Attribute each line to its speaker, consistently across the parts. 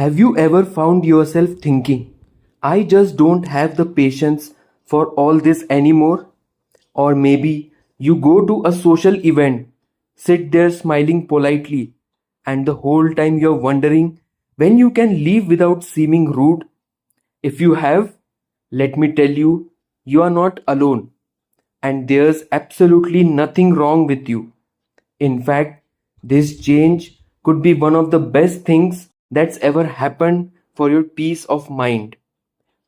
Speaker 1: Have you ever found yourself thinking, I just don't have the patience for all this anymore? Or maybe you go to a social event, sit there smiling politely, and the whole time you're wondering when you can leave without seeming rude? If you have, let me tell you, you are not alone, and there's absolutely nothing wrong with you. In fact, this change could be one of the best things that's ever happened for your peace of mind.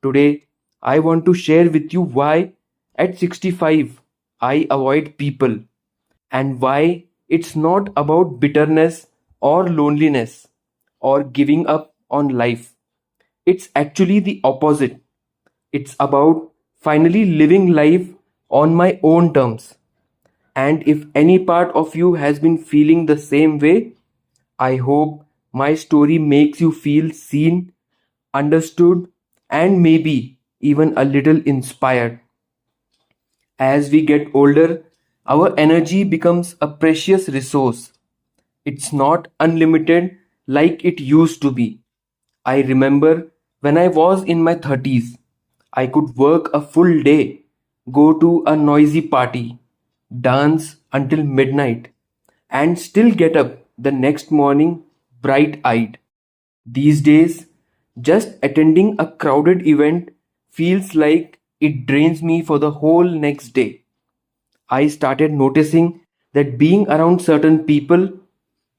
Speaker 1: Today, I want to share with you why at 65 I avoid people and why it's not about bitterness or loneliness or giving up on life. It's actually the opposite. It's about finally living life on my own terms. And if any part of you has been feeling the same way, I hope my story makes you feel seen, understood, and maybe even a little inspired. As we get older, our energy becomes a precious resource. It's not unlimited like it used to be. I remember when I was in my 30s, I could work a full day, go to a noisy party, dance until midnight, and still get up the next morning bright eyed. These days, just attending a crowded event feels like it drains me for the whole next day. I started noticing that being around certain people,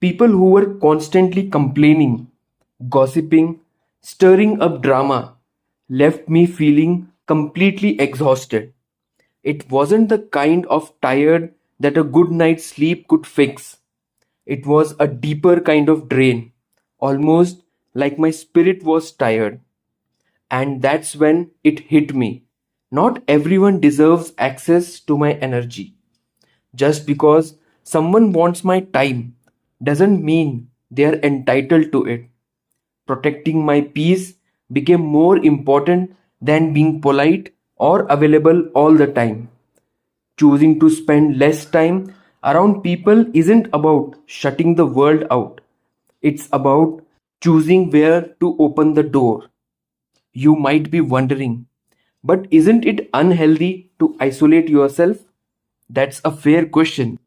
Speaker 1: people who were constantly complaining, gossiping, stirring up drama, left me feeling completely exhausted. It wasn't the kind of tired that a good night's sleep could fix. It was a deeper kind of drain, almost like my spirit was tired. And that's when it hit me. Not everyone deserves access to my energy. Just because someone wants my time doesn't mean they are entitled to it. Protecting my peace became more important than being polite or available all the time. Choosing to spend less time around people isn't about shutting the world out. It's about choosing where to open the door. You might be wondering, but isn't it unhealthy to isolate yourself? That's a fair question.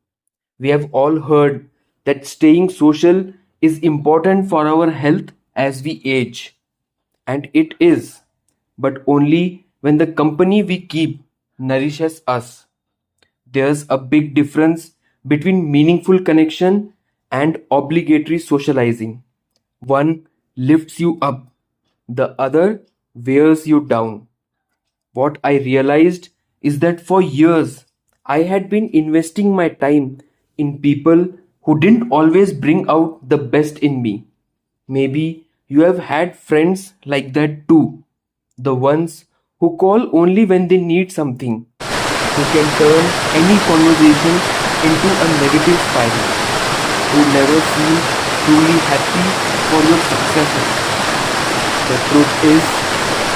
Speaker 1: We have all heard that staying social is important for our health as we age. And it is, but only when the company we keep nourishes us. There's a big difference between meaningful connection and obligatory socializing. One lifts you up, the other wears you down. What I realized is that for years I had been investing my time in people who didn't always bring out the best in me. Maybe you have had friends like that too. The ones who call only when they need something, who can turn any conversation into a negative spiral, who never seem truly happy for your successes. The truth is,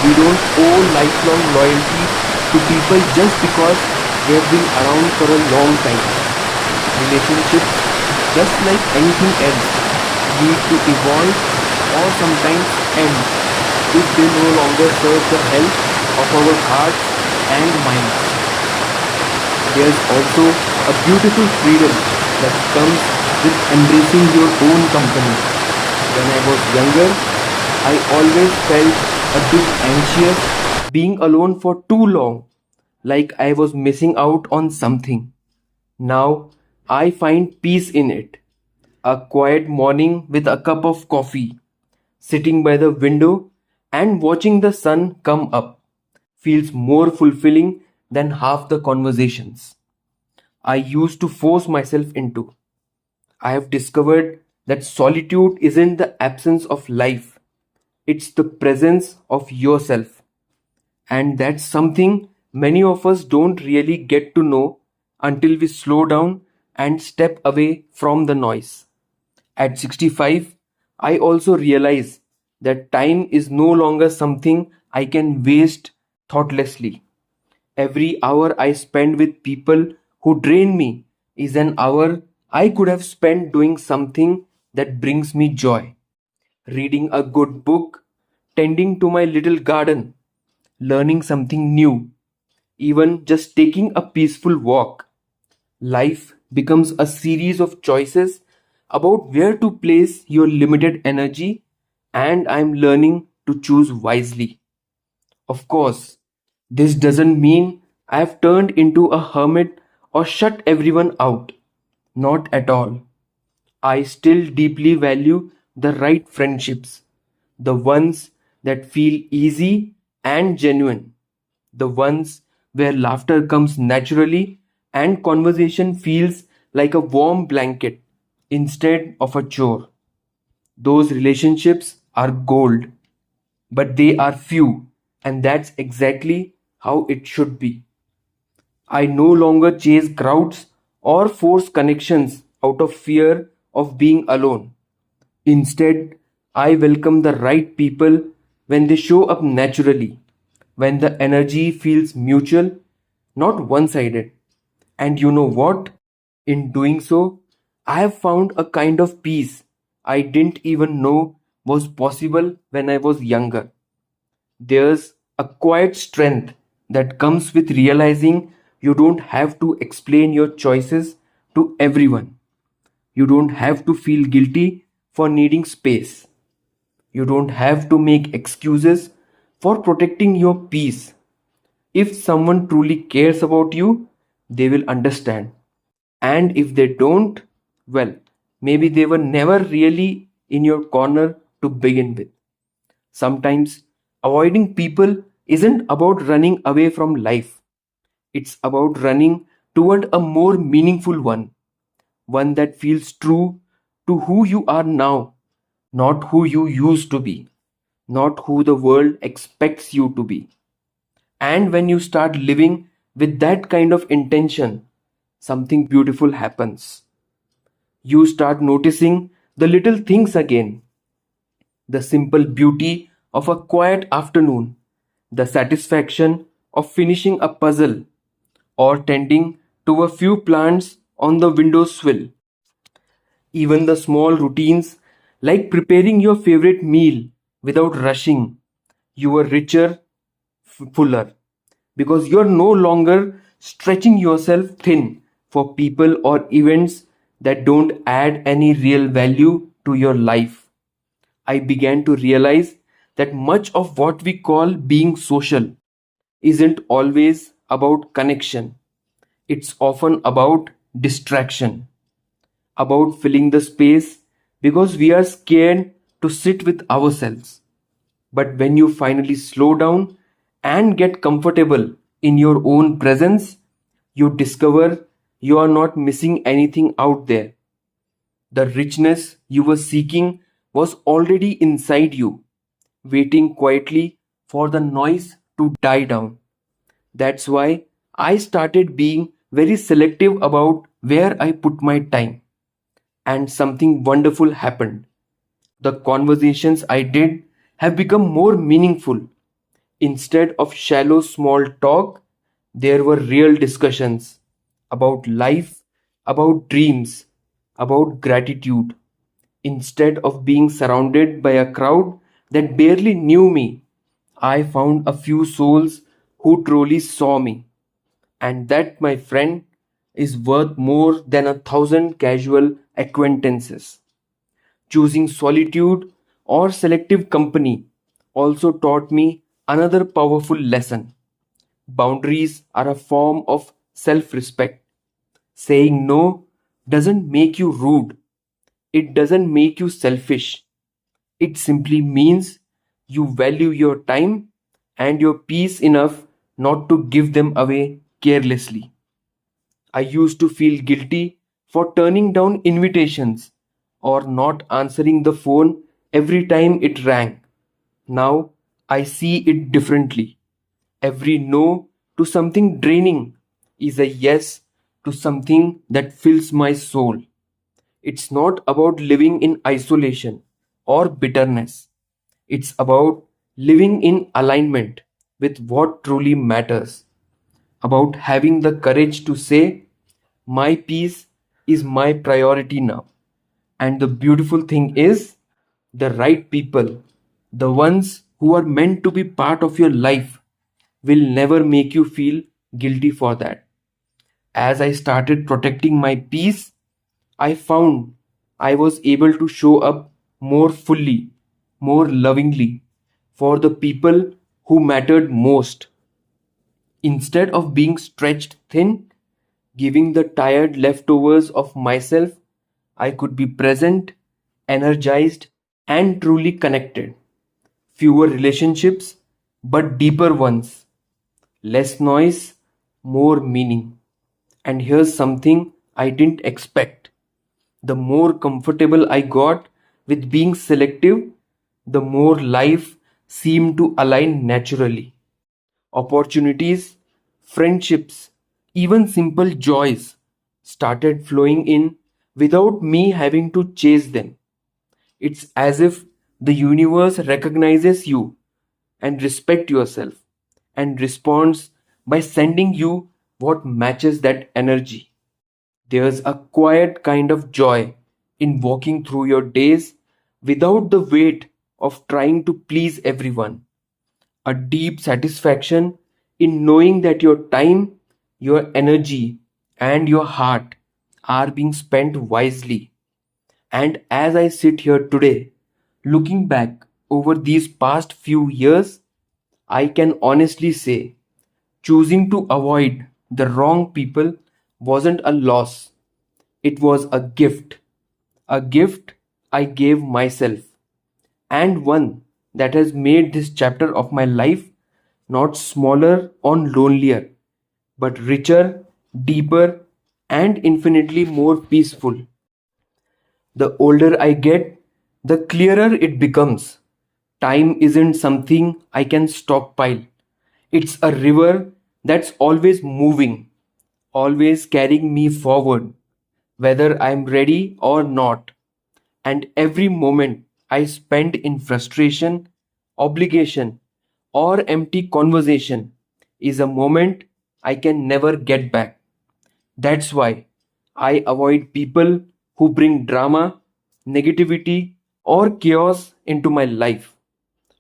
Speaker 1: we don't owe lifelong loyalty to people just because they have been around for a long time. Relationships, just like anything else, need to evolve or sometimes end if they no longer serve the health of our hearts and minds. There's also a beautiful freedom that comes with embracing your own company. When I was younger, I always felt a bit anxious being alone for too long, like I was missing out on something. Now I find peace in it. A quiet morning with a cup of coffee, sitting by the window and watching the sun come up feels more fulfilling than half the conversations I used to force myself into. I have discovered that solitude isn't the absence of life, it's the presence of yourself. And that's something many of us don't really get to know until we slow down and step away from the noise. At 65, I also realize that time is no longer something I can waste thoughtlessly. Every hour I spend with people who drain me is an hour I could have spent doing something that brings me joy. reading a good book, tending to my little garden, learning something new, even just taking a peaceful walk. Life becomes a series of choices about where to place your limited energy, and I'm learning to choose wisely. Of course, this doesn't mean I've turned into a hermit or shut everyone out. Not at all. I still deeply value the right friendships, the ones that feel easy and genuine, the ones where laughter comes naturally and conversation feels like a warm blanket instead of a chore. Those relationships are gold, but they are few, and that's exactly how it should be. I no longer chase crowds or force connections out of fear of being alone. Instead, I welcome the right people when they show up naturally, when the energy feels mutual, not one sided. And you know what? In doing so, I have found a kind of peace I didn't even know was possible when I was younger. There's a quiet strength that comes with realizing you don't have to explain your choices to everyone. You don't have to feel guilty for needing space. You don't have to make excuses for protecting your peace. If someone truly cares about you, they will understand. And if they don't, well, maybe they were never really in your corner to begin with. Sometimes avoiding people isn't about running away from life, it's about running toward a more meaningful one that feels true to who you are now, not who you used to be, not who the world expects you to be. And when you start living with that kind of intention, something beautiful happens. You start noticing the little things again, the simple beauty of a quiet afternoon, the satisfaction of finishing a puzzle, or tending to a few plants on the windowsill. Even the small routines like preparing your favorite meal without rushing, you are richer, fuller, because you're no longer stretching yourself thin for people or events that don't add any real value to your life. I began to realize that much of what we call being social isn't always about connection. It's often about distraction, about filling the space because we are scared to sit with ourselves. But when you finally slow down and get comfortable in your own presence, you discover you are not missing anything out there. The richness you were seeking was already inside you, waiting quietly for the noise to die down. That's why I started being very selective about where I put my time. And something wonderful happened. The conversations I did have become more meaningful. Instead of shallow small talk, there were real discussions about life, about dreams, about gratitude. Instead of being surrounded by a crowd that barely knew me, I found a few souls who truly saw me. And that, my friend, is worth more than 1,000 casual acquaintances. Choosing solitude or selective company also taught me another powerful lesson. Boundaries are a form of self respect. Saying no doesn't make you rude, it doesn't make you selfish. It simply means you value your time and your peace enough not to give them away carelessly. I used to feel guilty for turning down invitations or not answering the phone every time it rang. Now I see it differently. Every no to something draining is a yes to something that fills my soul. It's not about living in isolation or bitterness. It's about living in alignment with what truly matters. About having the courage to say, my peace is my priority now. And the beautiful thing is, The right people, the ones who are meant to be part of your life, will never make you feel guilty for that. As I started protecting my peace, I found I was able to show up more fully, more lovingly for the people who mattered most. Instead of being stretched thin, giving the tired leftovers of myself, I could be present, energized, and truly connected. Fewer relationships, but deeper ones. Less noise, more meaning. And here's something I didn't expect. The more comfortable I got with being selective, the more life seemed to align naturally. Opportunities, friendships, even simple joys started flowing in without me having to chase them. It's as if the universe recognizes you and respects yourself and responds by sending you what matches that energy. There's a quiet kind of joy in walking through your days without the weight of trying to please everyone. A deep satisfaction in knowing that your time, your energy, and your heart are being spent wisely. And as I sit here today, looking back over these past few years, I can honestly say choosing to avoid the wrong people wasn't a loss, it was a gift I gave myself, and one that has made this chapter of my life not smaller or lonelier, but richer, deeper, and infinitely more peaceful. The older I get, the clearer it becomes. Time isn't something I can stockpile. It's a river that's always moving, always carrying me forward, whether I'm ready or not. And every moment I spend in frustration, obligation, or empty conversation is a moment I can never get back. That's why I avoid people who bring drama, negativity, or chaos into my life.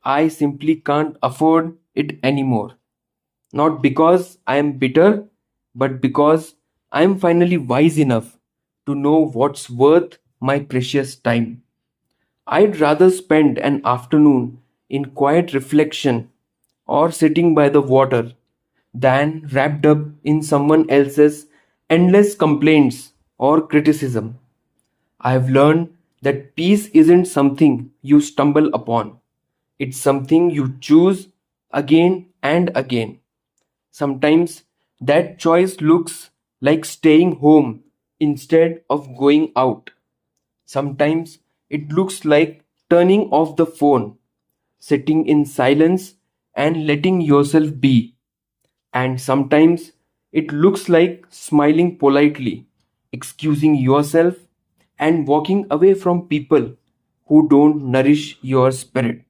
Speaker 1: I simply can't afford it anymore. Not because I am bitter, but because I am finally wise enough to know what's worth my precious time. I'd rather spend an afternoon in quiet reflection or sitting by the water than wrapped up in someone else's endless complaints or criticism. I've learned that peace isn't something you stumble upon, it's something you choose again and again. Sometimes that choice looks like staying home instead of going out. Sometimes it looks like turning off the phone, sitting in silence, and letting yourself be. And sometimes it looks like smiling politely, excusing yourself, and walking away from people who don't nourish your spirit.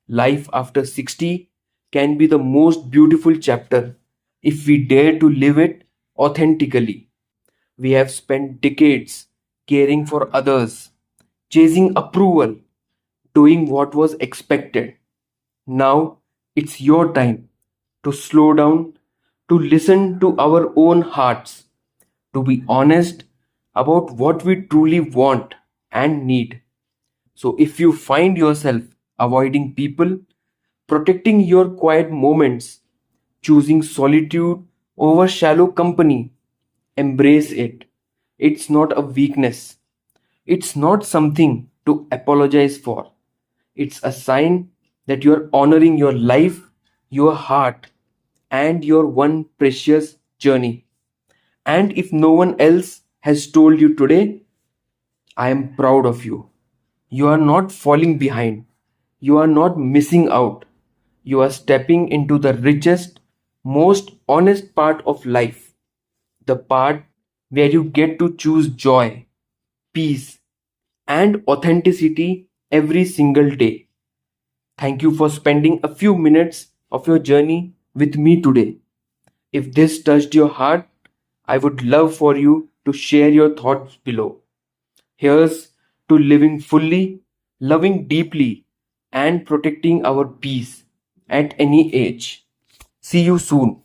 Speaker 1: Life after 60 can be the most beautiful chapter if we dare to live it authentically. We have spent decades caring for others, chasing approval, doing what was expected. Now it's your time to slow down, to listen to our own hearts, to be honest about what we truly want and need. So if you find yourself avoiding people, protecting your quiet moments, choosing solitude over shallow company, embrace it. It's not a weakness. It's not something to apologize for. It's a sign that you're honoring your life, your heart, and your one precious journey. And if no one else has told you today, I am proud of you. You are not falling behind. You are not missing out. You are stepping into the richest, most honest part of life. The part where you get to choose joy, peace, and authenticity every single day. Thank you for spending a few minutes of your journey with me today. If this touched your heart, I would love for you to share your thoughts below. Here's to living fully, loving deeply, and protecting our peace at any age. See you soon.